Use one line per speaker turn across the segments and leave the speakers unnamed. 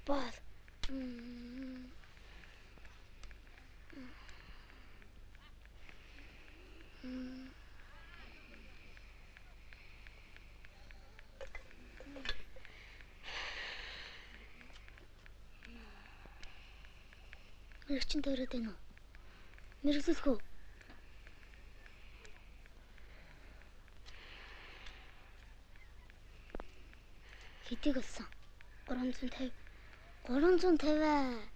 Бол. Мэрэгчин төрөөд байна уу? Мэрэгсэлгүй. Хэдийг болсон? 350. 350.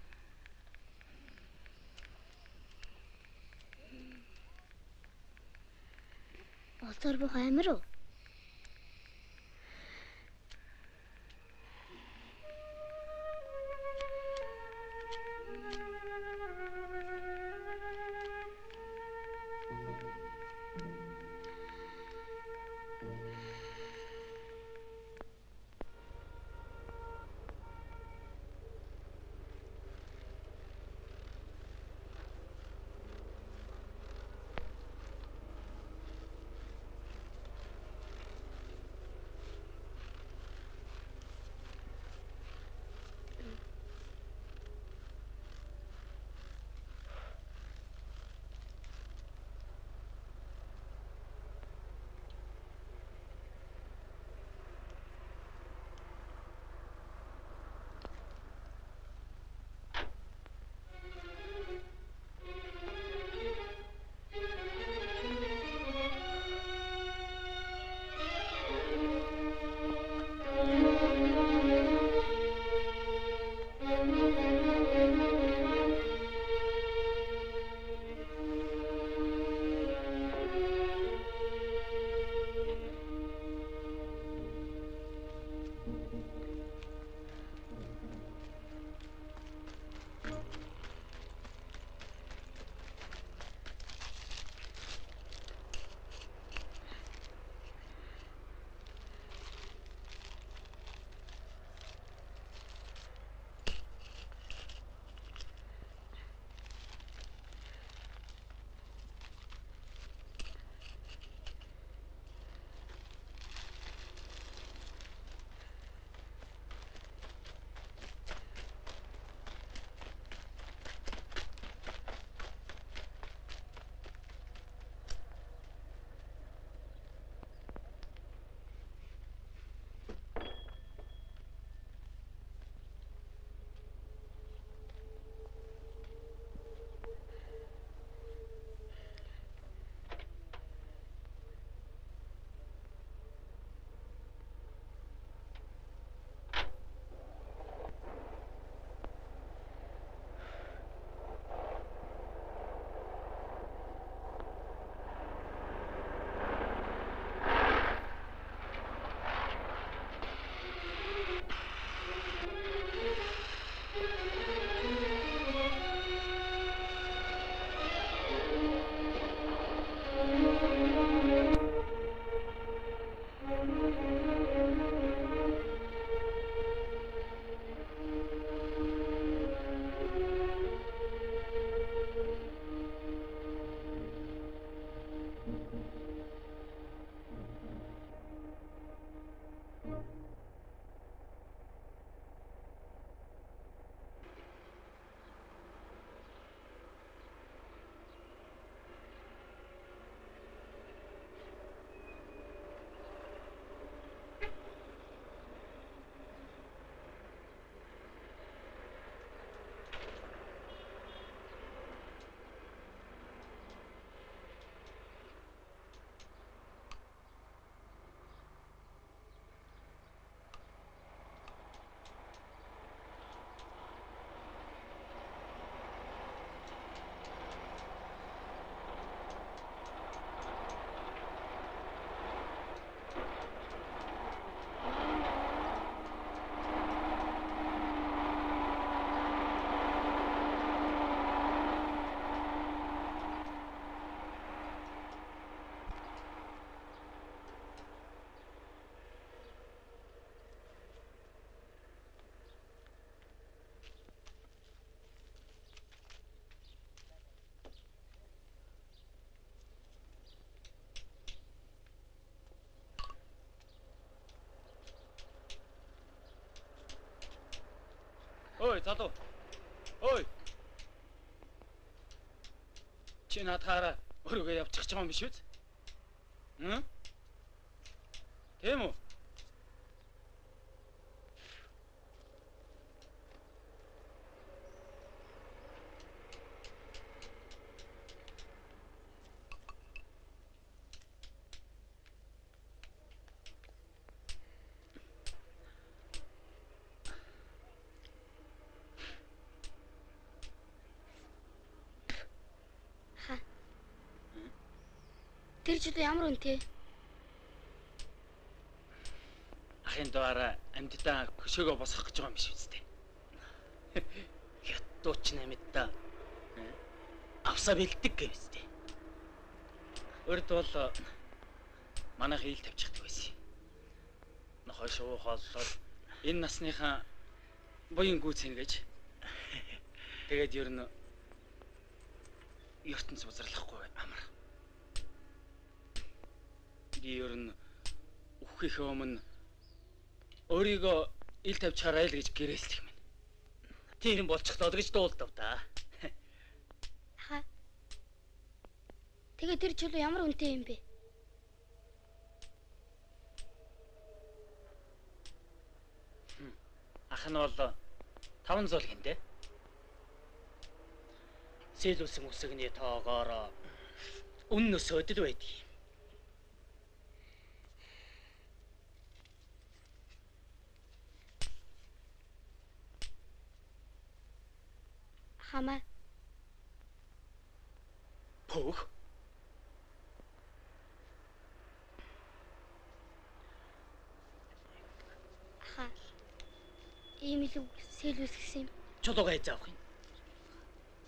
Олзоор бүх амир уу?
залуу. Ой. Чи надаараа өргөө явчих ч юм биш үү? Хм? Тийм үү?
Тэр жилийн ямар үнэтэй?
Ахын дуаараа амьдтаа хөшөөгөө босгох гэж байгаа юм биш үстэй. Хятадууч нэмэдтэй авсаа бэлдэг гэвстэй. Өрд бол манайх ийл тавьчихдаг байсан. Нохой шуу хооллоод энэ насныхаа буян гүйцэн гэж. Тэгээд ер нь ертөнц узарлахгүй амар. Би ер нь үхэх өмнө өөрийгөө ил тавьчихарай л гэж гэрээлдэг юм. Тэр юм болчихлоо гэж дуулдав та.
Ха. Тэгээ тэр чулуу ямар үнэтэй юм бэ?
Ах нь бол 5 зуул гинэ. Сэлүүлсэн үсэгний тоогоор үннөөс өдөл байдаг.
Хамаа.
Пөх.
Ха. Ийм илүү сэлүүлсэн юм.
Чулуугаа заах юм.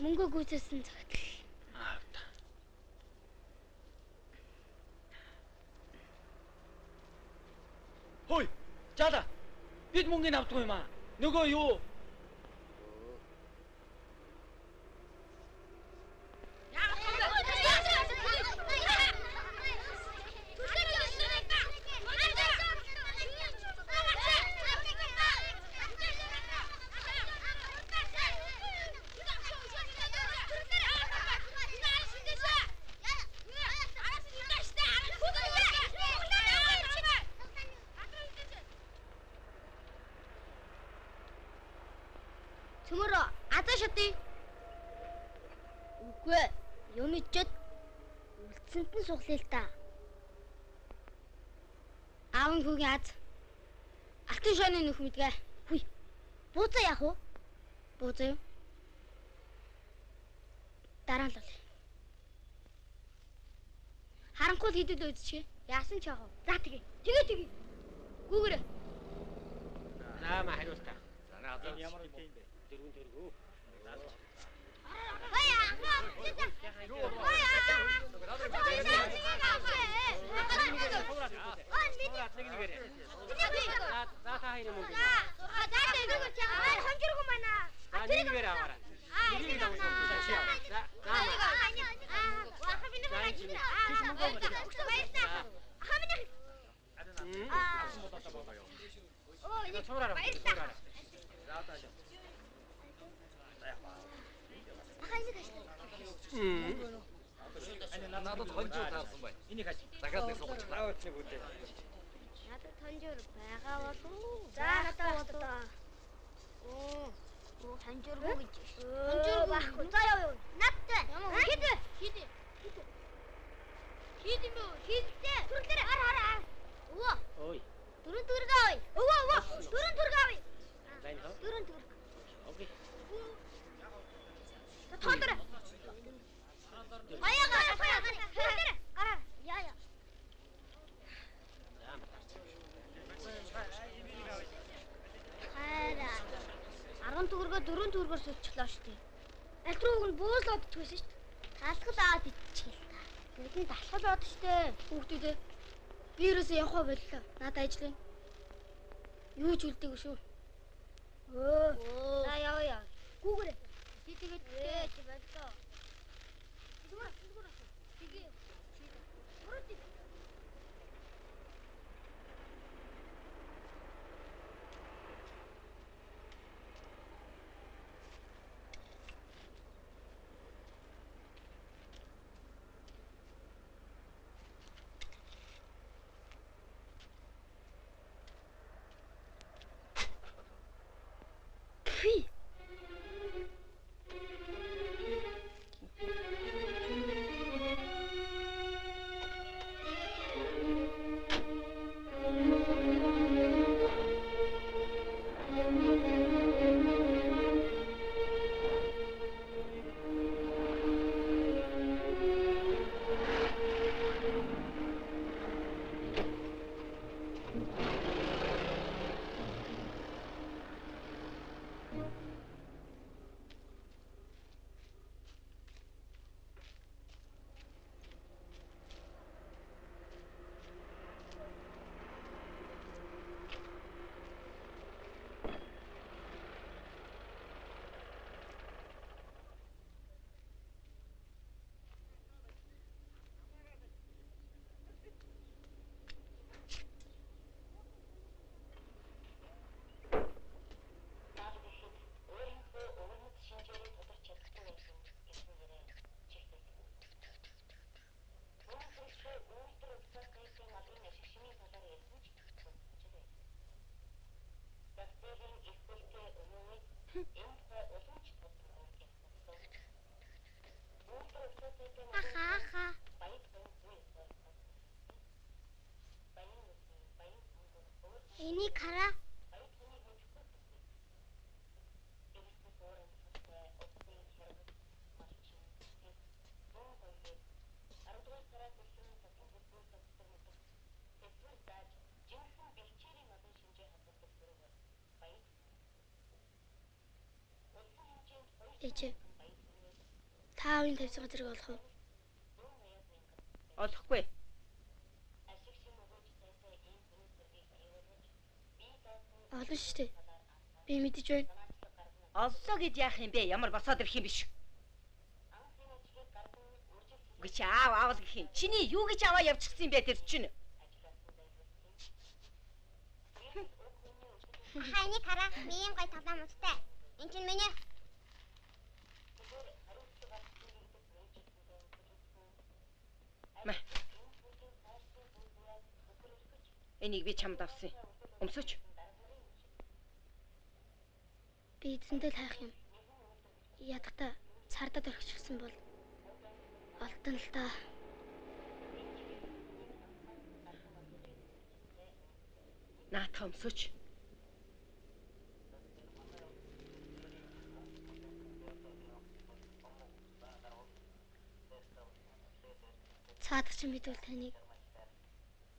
Мөнгө гүйцэсэн цагт.
Хөөе. Жаала. Бид мөнгөний авдгүй юм аа. Нөгөө юу?
Төмөрөө азаа шатыг. Үгүй ээ. Юм ичээд үлдсэнд нь суглая л та. Аав нь хүүгийн аз. Алтан шооны нөх мэдгээ. Хүй. Бууцаа яах вэ? Бууцаа юу? Дараа л бол. Харанхуй хийдэл үзчихье. Яасан ч яах вэ? За тэгээ. Тэгээ. Гүүгээрээ.
Наама хариултаа. Энэ ямар үгүй юм бэ? Дөрвөн төргөө.
Надад хонжоо таарсан бай. Энийг хаж. Захаад нэг суугач. Наавч нэг үдээ.
Надад хонжоор байгаа болов. За надад бодлоо. Оо хонжооргүй гэж. Хонжоор байхгүй. За яа. Надтай. Хэд. Хэд юм бэ? Хэдтэй. Түрлэрэ. Ара. Өвөө.
Ой.
Дөрөв төргөө. Өвөө. Дөрөв төргөө.
Сайн хөө.
Дөрөв төргөө.
Окей.
Тоодор. Аяга. Түрлэрэ. Ара. Яа. Хайра. 10 төгрөгөө 4 төгрөгөөр суулчихлаа шүү дээ. Аль рууг нь буудлаад идчихсэн шүү дээ. Талхал аваад идчихээ л та. Бидний талхал аваад шүү дээ. Хүүхдүүдээ. Би ерөөсөө явах боллоо. Надад ажлын. Юу ч үлдээгүй шүү. За яваа. Гүүгээрээ. Би тэгээд боллоо. Зүгээр. Тэгээ. Хурд. Аха. Энийг хараа. Эчээ. Таавын тавьсан газрыг олох уу?
Олохгүй.
Олно штэ. Би мэдэж байна.
Оллоо гэд яах юм бэ? Ямар босоод ирэх юм биш. Гүч аав гэх юм. Чиний юу гэж аваа явчихсан юм бэ тэр чинь?
Хайныг хараа. Би юм гой тавлаа мустай. Энд чинь миний.
Мэ. Энийг би чамд авсан. Өмсөч.
Би эзэндээ хайх юм. Ядахта цаардад орхичихсан бол олдон л та.
Наатах өмсөч.
Цаадах чинь бид бол таныг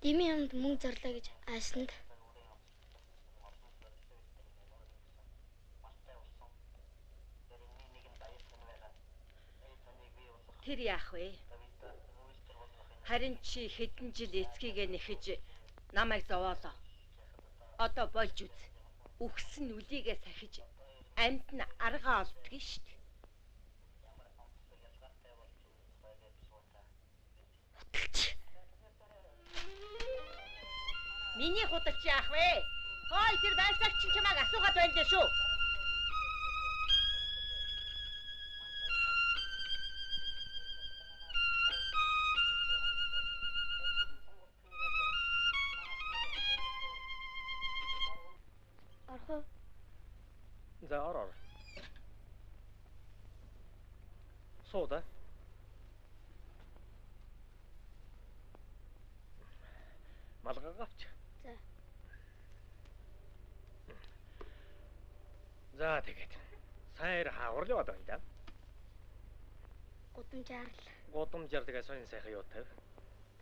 дэмий юмд мөнгө зарлаа гэж аашсанд.
Тэр яах вэ? Харин чи хэдэн жил эцгийгээ нэхэж намайг зовоолоо. Одоо болж үз. Үхсэн үлийгээ сахиж амьд нь аргаа олдгоо штт. Миний худалч яах вэ? Хой тэр байсагч чинь чамайг асуугаад байна дээ шүү.
Орхоо.
За ор. Сууda. Малгай авч.
За.
За тэгээд сайн хаагур л одоо энэ да.
Гудамжаар л.
Гудамжаар тэгээ сонин сайхан юу тав.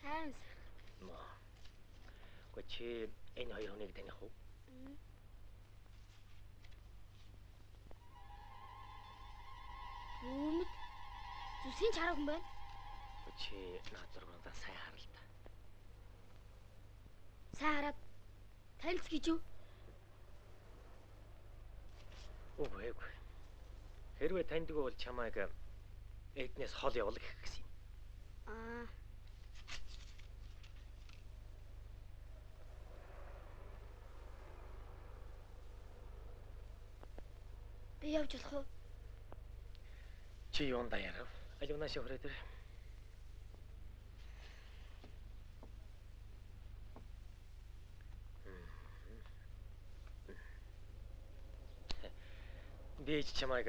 Тайван.
Маа. Чи энэ хоёр хүнийг таних уу?
Өмнөд зүсгийн чарга хүн байна.
Чи наад зургуудаа сайн харал та.
Сайн хараад танилц гэж юу?
Үгүй. Хэрвээ таньдаг бол чамайг эднээс хол явуул гэх гэсэн юм.
Аа. Би явж болох уу?
Чи юунд даяарав? Алюнаш хүрээд ир. Би ч чамайг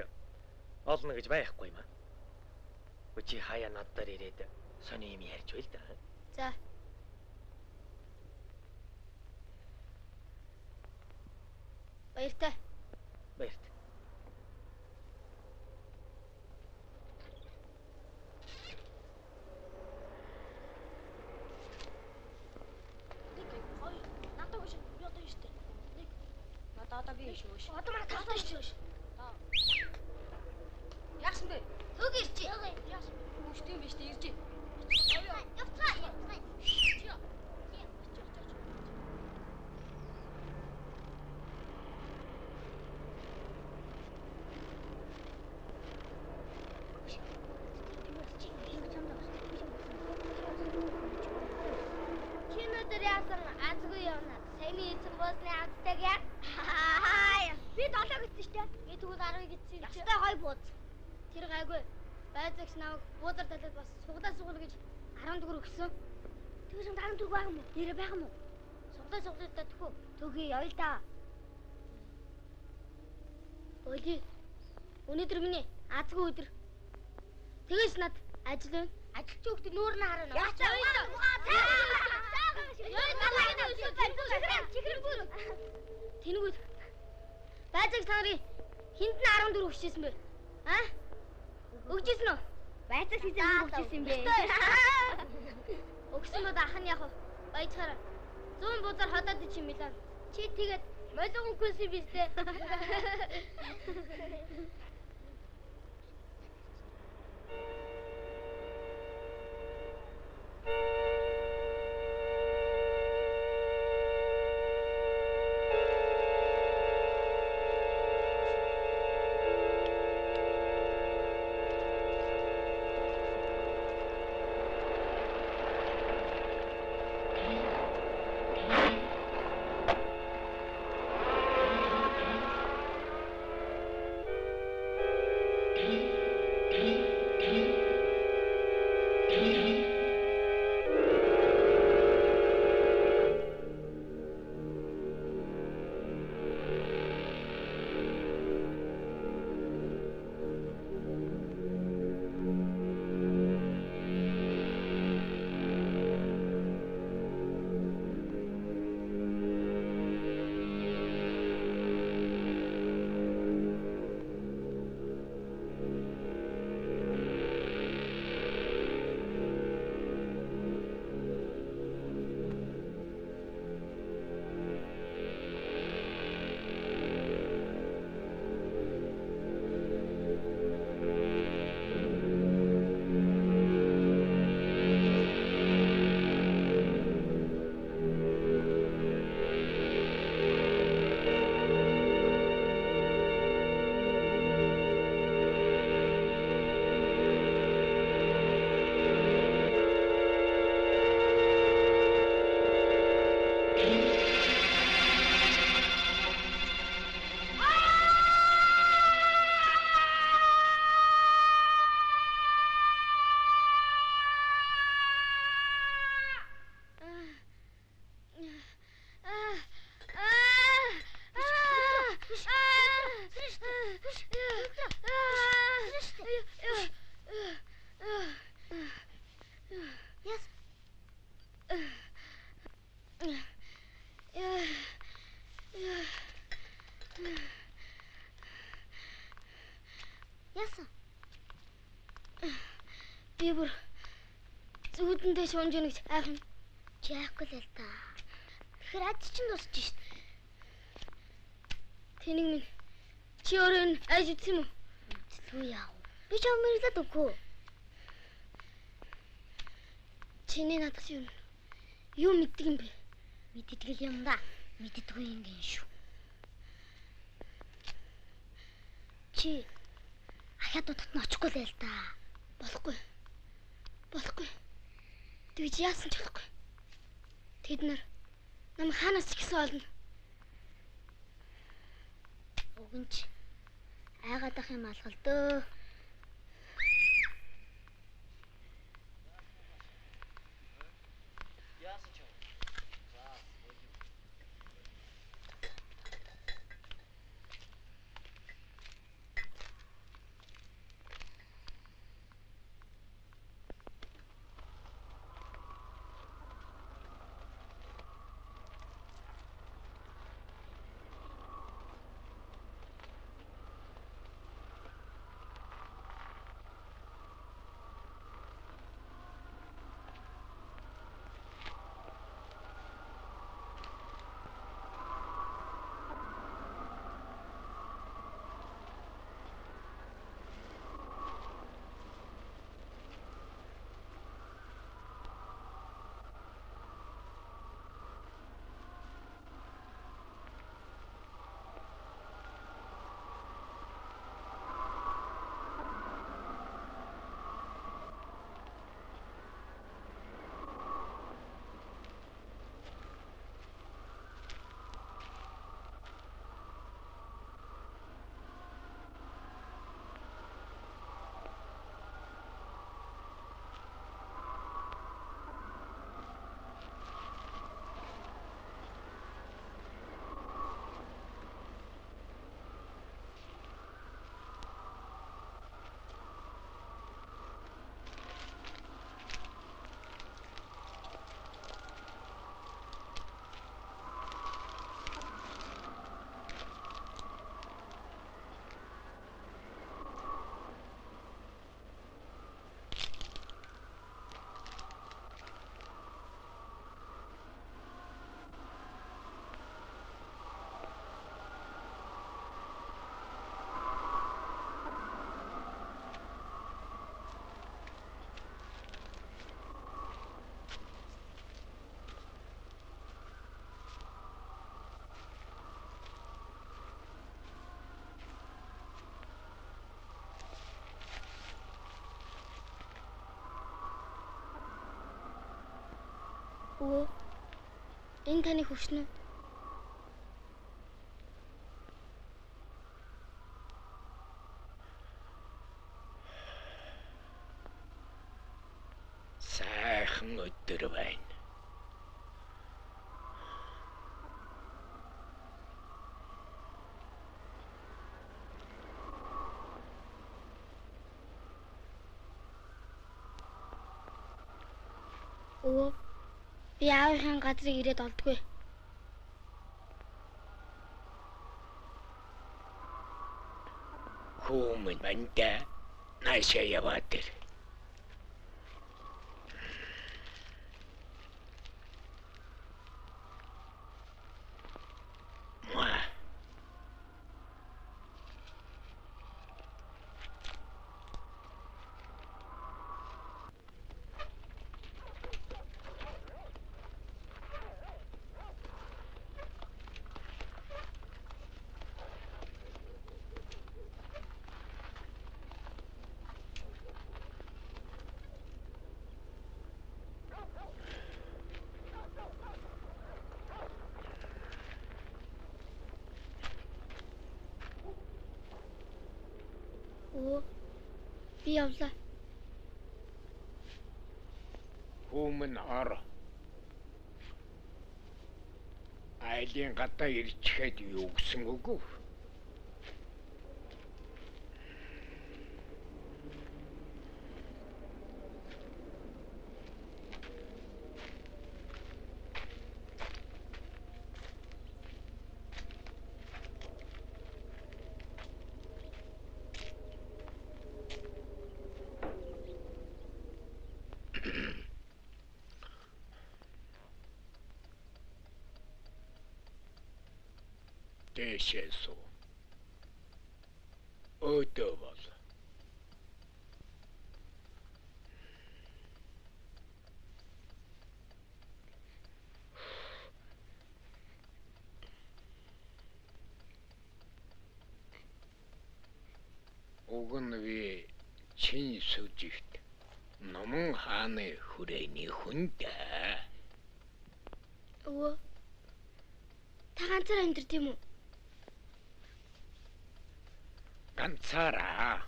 олно гэж байхгүй юм аа. Чи хаяа надаар ирээд сони юм ярьж байл да.
За. Баяртай.
Баярт.
Одоо би шүү. Одоо манай тавтай шүү.
Яасан бэ?
Хөг ирчээ.
Яасан? Үстэй юм биш үү? Ирж.
Явцгаа. Чинөөдөр яасан азгүй явна. Саяны эзэн боосны азтай яа. Би 7 гэсэн штэ. Би тэгвэл 10 гэсэн. Ястай гой бууз. Тэр гайгүй. Байзагч намайг буудар талаад бас суглаа сугал гэж 14 өгсөн. Тэгвэл 14 байгаа юм уу? Нэрэ байгаа юм уу? Суглаа суглаа төхөө. Төгөө явъя л да. Боли. Өнөөдөр миний азгүй өдөр. Тэгээс над ажил байна. Ажилч хүүхдээ нүүр нь харна. Яцаа. Тэнгүүд. Байцаг сарын хинт нь 14 өгчээсэн бэ? Аа? Өгчээсэн үү? Байцаг хийсэн өгчээсэн юм бэ? Өгсөн бод ах нь яг баяжхаар 100 бузар ходоод ичим мэлээ. Чи тэгээд молон үхсэн биз дээ. Яасан? Би бүр зүудэндээ шунж ийнэ гэж айхан. Чи айхгүй л та. Тэгэхээр аж чинь дуусч шít. Тэнийг минь чи өөрөө нь айж үтсэн юм уу? Үгүй яав. Би ч амэрлээд өгөө. Чиний надаас юу мэддэг юм бэ? Мэддэг юм да. Мэддэггүй юм гин шүү. Чи ахядуудад нь очихгүй л байл та. Болохгүй. Болохгүй. Тэгж яасан ч болохгүй. Тэд нар намайг хаанаас ч ихсэн олно. Өгөнч айгаад ах юм алгал дөө. Өө. Энэ таны хөвшнө үү?
Сайхан өдөр байна.
Өө. Би аавынхаа газрыг ирээд олдгүй.
Хүмүн банда наашаа яваад ир.
Өө. Би явлаа.
Хүмүн ор. Айлын гадаа ирчихэд юу гэсэн үг вэ? Дэшээ суу. Өдөө бол. Уг нь би чин сүжигт Номон хааны хүрээний хүндээ.
Өө. Та ганцаараа амьдр тийм үү?
Ганцаараа.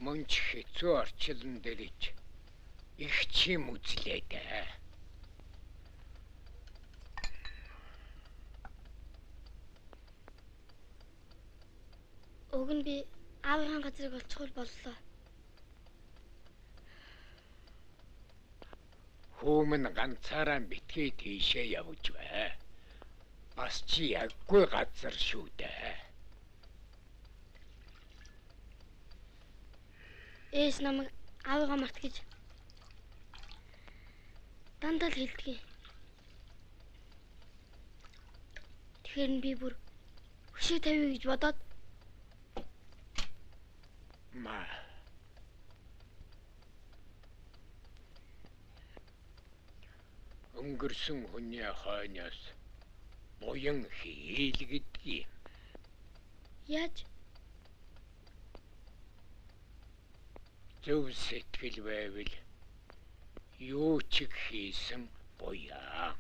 Мөнч хэцүү орчлон дэрэж их чим үзлээ дээ.
Уг нь би аавынхаа газрыг олчихвол боллоо.
Хүмүн ганцаараа битгий тийшээ явж бай. Бас чи яггүй газар шүү дээ.
Ээж намайг аавыгаа март гэж дандаа л хэлдэг. Тэгэхээр би бүр хөшөө тавья гэж бодоод
Ма. Өнгөрсөн хүний хойноос буян хийлгэдэг.
яаж
Зөв сэтгэл байвал юу ч хийсэн буяа.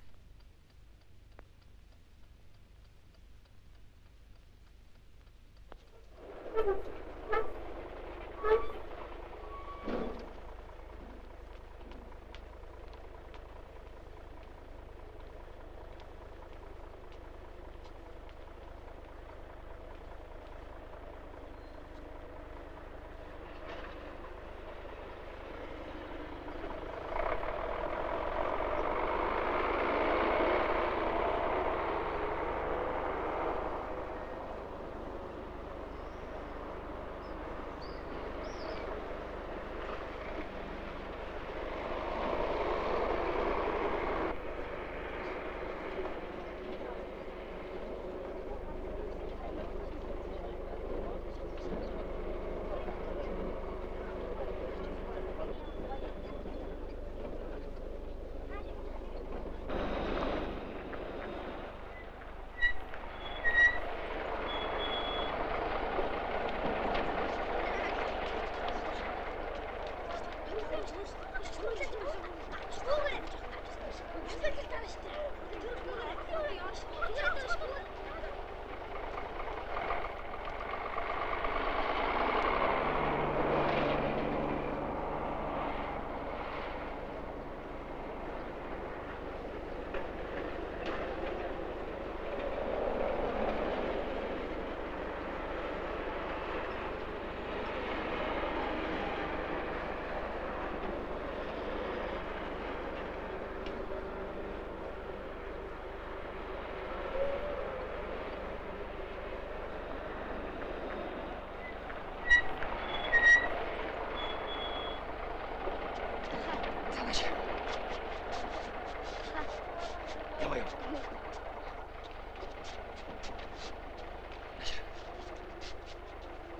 Яваа.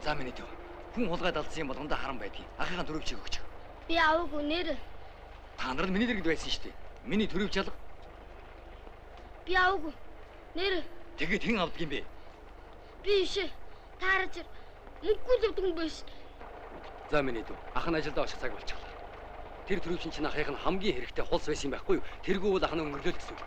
За миний төв. Хүн хулгайд алдсан юм болгондоо харан байдгийг. Ахыгаа төрөвч өгч.
Би аваагүй нэр.
Та нар нь миний дэргэд байсан шүү дээ. Миний төрөвч алга.
Би аваагүй. Нэр.
Тэгээд хэн авдаг юм бэ?
Би ишээ. Таарч мөнгөгүй л өгдөг юм биш.
За миний төв. Ах нь ажилдаа очих цаг болчихлоо. Тэр төрөвчин чинь ахыг нь хамгийн хэрэгтэй хулс байсан юм байхгүй юу? Тэргүй бол ах нь өнгөрлөө гэсэн үг.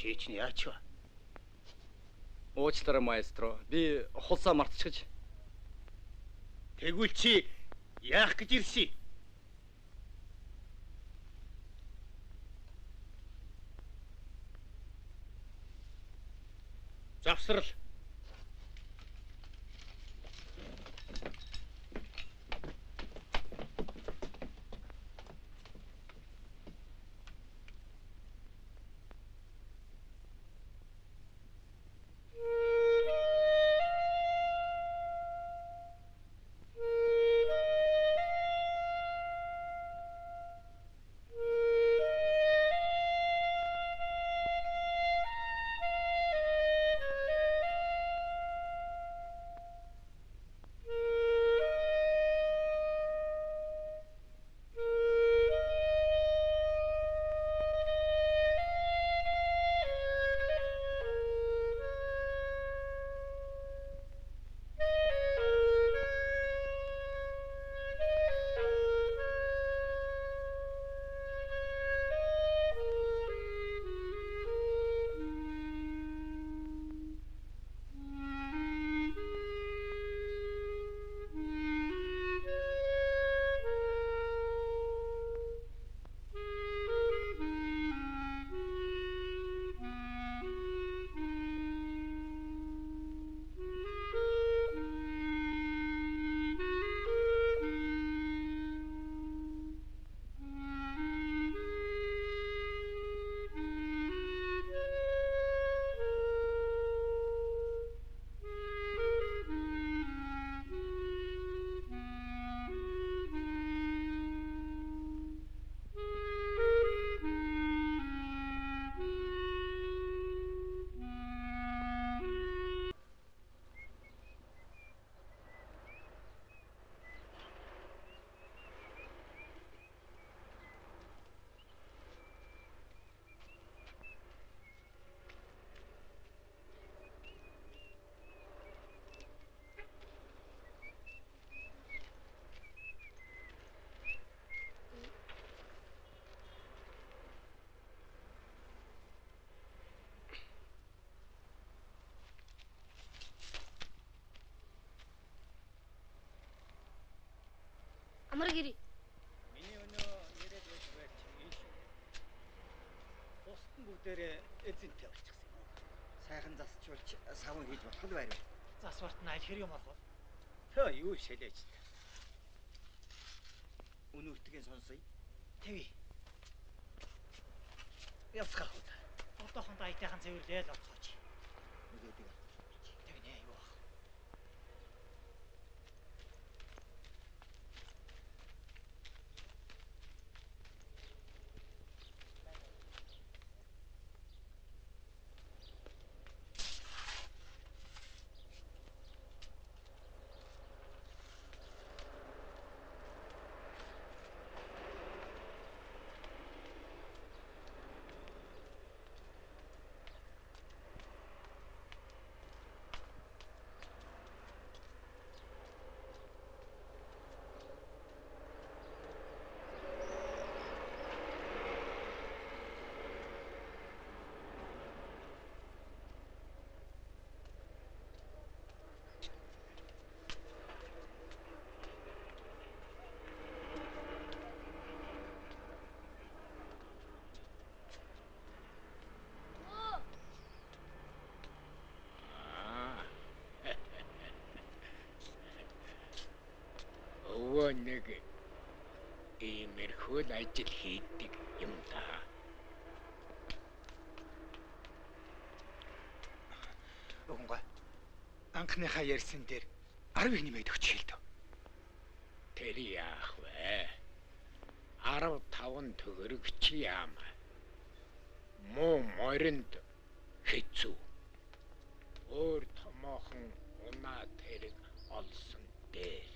Чи чинь яач вэ?
Уучлаарай маэстро. Би хулсаа мартчихж.
Тэгвэл чи яах гэж ирсэн? Завсрал.
Амраг ирээ.
Миний өнөө яриад байж байж ийм шүү. Бусдын бүгдээрээ эзэнтэй болчихсон юм.
Сайхан засчулж савн хийж болох л байр.
Засварт нь аль хэрэг юм болох вэ?
Төө юу шилээж та.
Өнөөртгийн сонсъё.
Тэвээ. Ясгах уу. Одоохон дайтайхан цэвэрлээл оцооч.
Үгээд.
Тэвээ нэ юу бах.
Өвөө нэг иймэрхүү л ажил хийдэг юм да.
Өгөнгөө. Анхныхаа ярьсан дээр 10 их нэмээд өгч хэлдэг.
Тэр яах вэ? 15 төгрөг чи яам. Муу моринд хэцүү. Өөр томоохон унаа тэрэг олсон дээр.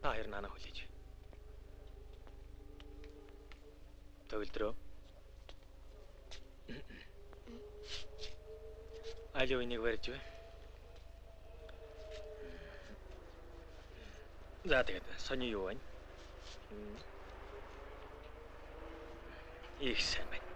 Та хоёр наана хүлээж. Төгөлдрөө. Аль үнийг барьж вэ? За тэгээд сони юу вэ? Их сайн байна.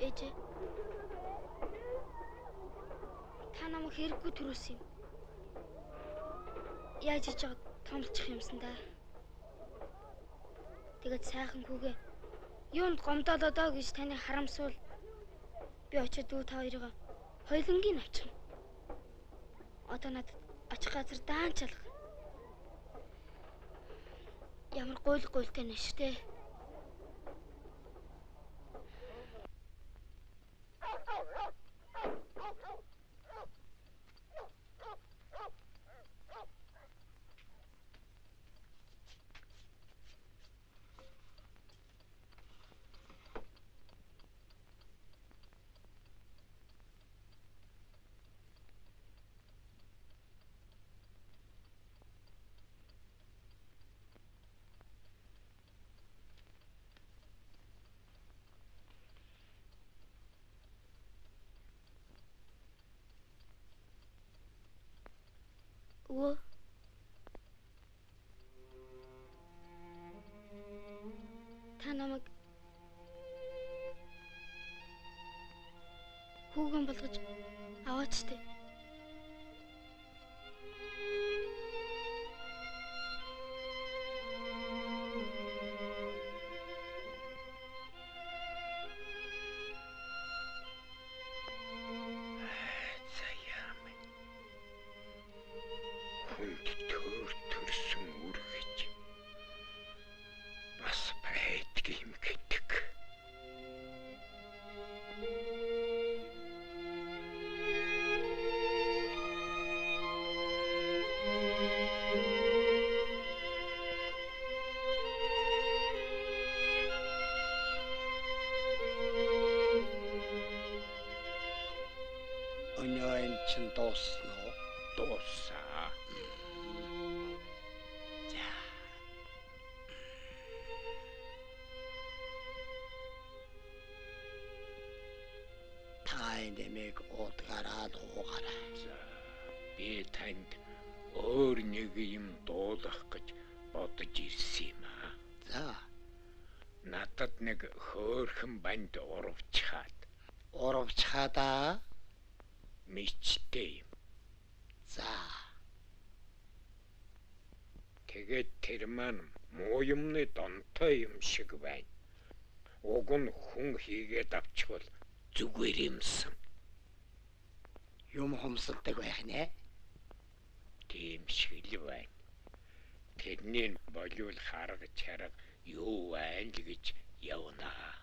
Ээжээ. Та намайг хэрэггүй төрүүлсэн юм. Яаж хийж байгаа томлчих юмсан да. Тэгээд сайхан хүүгээ юунд гомдоолоо доо гэж таны харамсвал би очиод дүү та хоёрыг хоёлынгийн авчих. Одоо надад очих газар даан чалга. Ямар гуйлтай нэштэй. Өө. Та намайг хүүгэн болгож аваач тээ.
Төрсөн үргэж бас байдаг юм гэдэг. дуусноо? Дуусаа. За. Тай нэмийг уудгаараа дуугараа. За. Би танд өөр нэг юм дуулах гэж бодож ирсэн юм аа. За. Надад нэг хөөрхөн банд урвчхаадаа мичтэй юм. За. Тэгээд тэр маань муу юмны донтой юм шиг байна. Уг нь хүн хийгээд авчихвал зүгээр юмсан. Юм хомсолдог байх нэ? Тийм шиг л байна. Тэрнийг болиул харга чарга юу байна л гэж явнаа.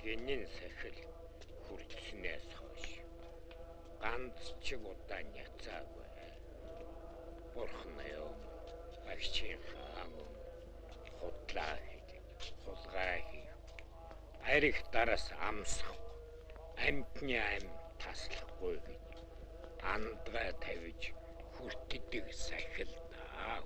Гинэн сахил хүрдснээс хойш ганц чиг удаа няцаагүй. Бурхан ёо, багчийн хаан худлаа хийх, хулгай хийх, арих дараас амсах, амьтны ам таслахгүй гэж андгаа тавьж хүртдэг сахил даа.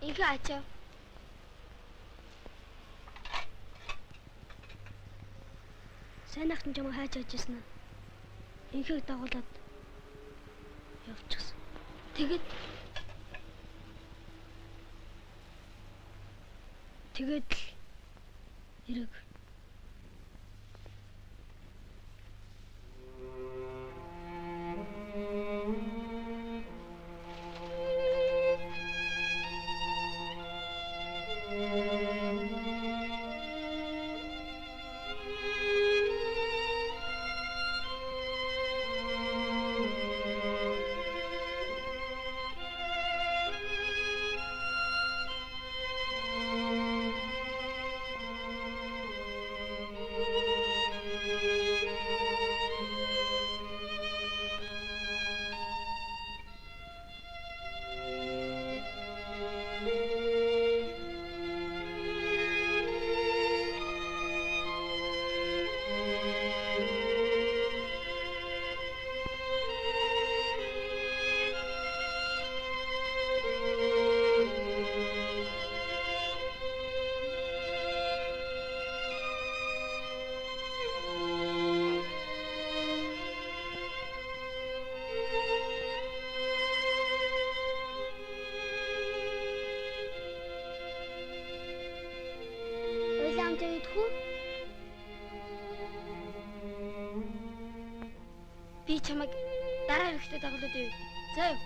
Инхэ ачаа. Сайн ахтан чамайг хайж ажилласан. Инхэг дагуулад явчихсан. Тэгээд л хэрэг. хамтаа идэх үү? Би чамайг дараа хэрэгтэй дагуулад ив. За юу?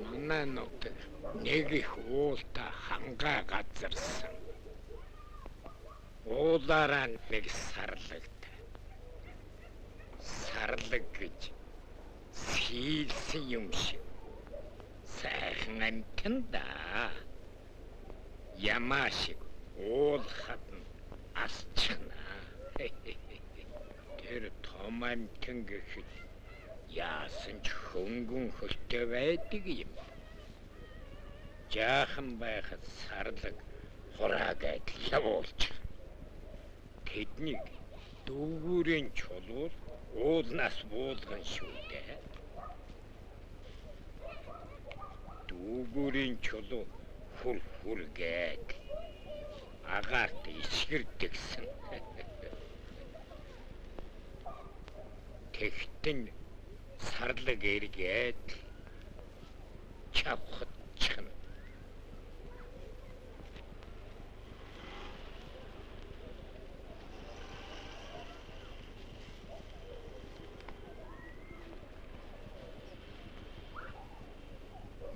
Манайнууд нэг их уулта хангаа газарсан. Уулаараа нэг сарлагтай. Сарлаг гэж сийлсэн юм шиг. Сайхан амтэн да. Ямаа шиг уул хатан асчна. Тэр том амтэн гэхэд яасан ч хөнгөн хөлтэй байдаг юм. Жаахан байхад сарлаг хураагаад явуулж. Тэднийг дүүгүүрийн чулуур уулнаас буулган шүү дээ. Дүүгүүрийн чулуу хүргээд агаарт ичгэрдэгсэн. Тэгтэн сарлаг эргээд чавхад чана.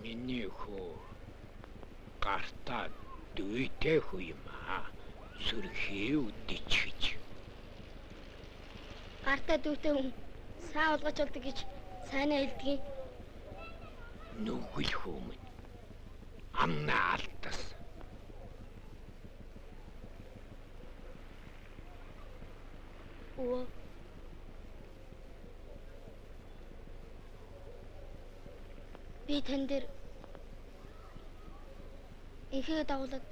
Миний хөө гартаа дүйтэй хүү юм аа. Сүрхий үдичиж.
Гартаа дүүтэй хүн саа улгаж болдог гэж сайнаа хэлдэг.
Нүгэл хүмүн. Амнаа алдас.
Оо. Би тань дээр ихээ дагуулад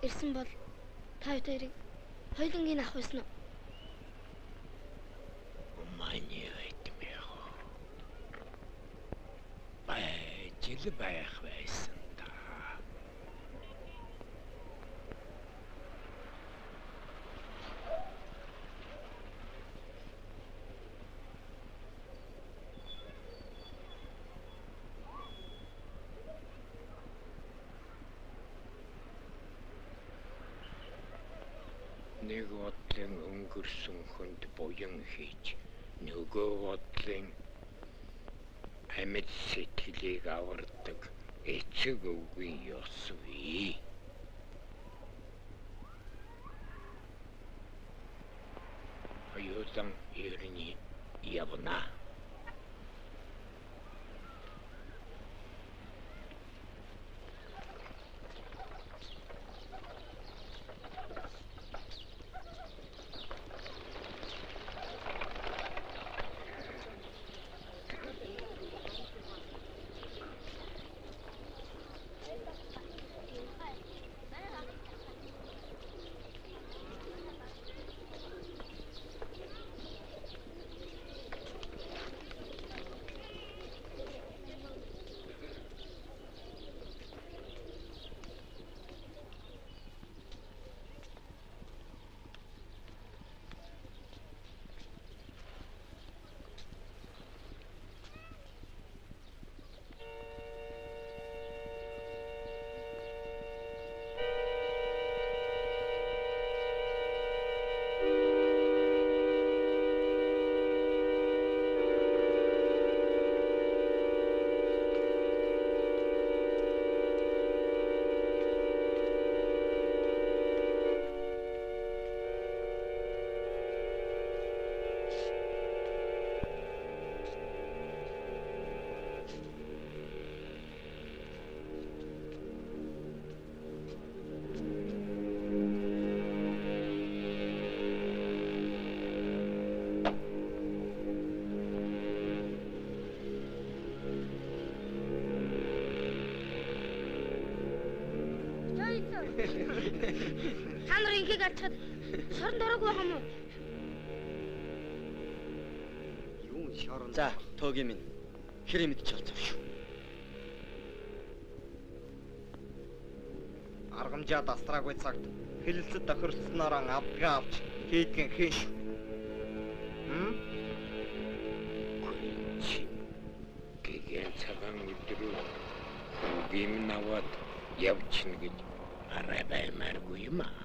ирсэн бол та хоёрыг хоёулангийн авах байсан уу?
Мани айтмээ. Жил байх байсан та. Нэг бодлын өнгөрсөн хүнд буян хийж, нөгөө бодлын амьд сэтгэлийг авардаг эцэг өвгийн ёс бий. союзан ирни явна.
Та нар ингийг ачаад шорон дорог байгаа юм уу?
Юун шорон.
За, төөгийн минь хэрэг мэдчих болсон шүү. Аргамжаа дастраагүй цагт хэлэлцэд тохиролцсноор авдгаа авч хийдгэн хийн шүү.
Гэгэн цагаан өдрөө үгим наваад явчихна гэж арай баймааргүй юм аа.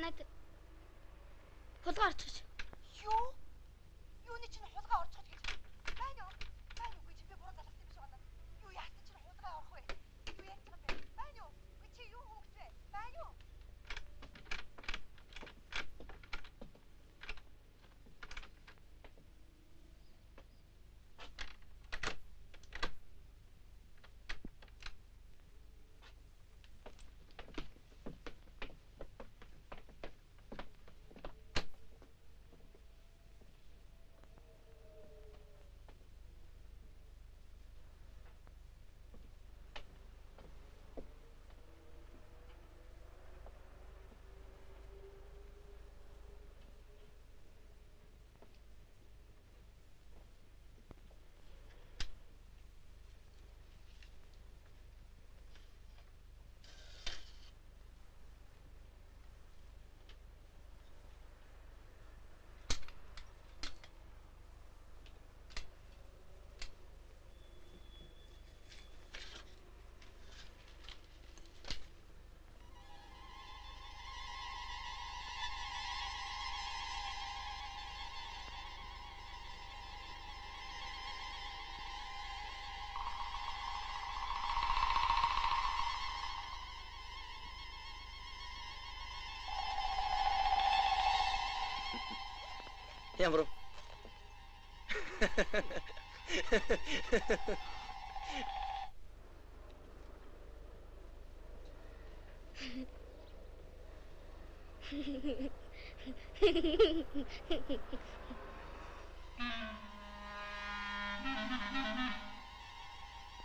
манайд хулгай орчих.
Юу? Юуны чинь хулгай орчих гэж. Байна уу? Байна уу? Чи би буруу залгасан юм шиг байна. Юу яасан чинь хулгай орох вэ? Юу яаж байгаа бэ? Байна уу? Чи юу хөөгцөө? Байна уу?
Ямар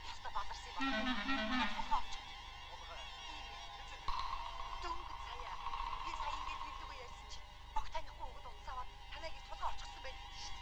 Яста баларсан юм байна. Хулгай орчих. Дөнгөж сая. Би сая ингэж хэлдэг байсан чи. Огт танихгүй өгд утсаваад танайг их хулгай орчихсан байх шүү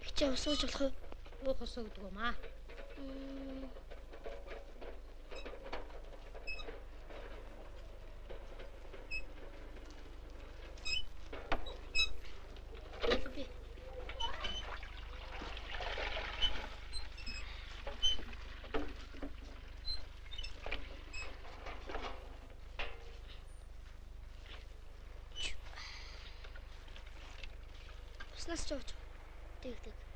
Хичээ усууж болох уу?
Уух ус өгдөг юм аа.
Би. Уснаас ч ууч. Тэг.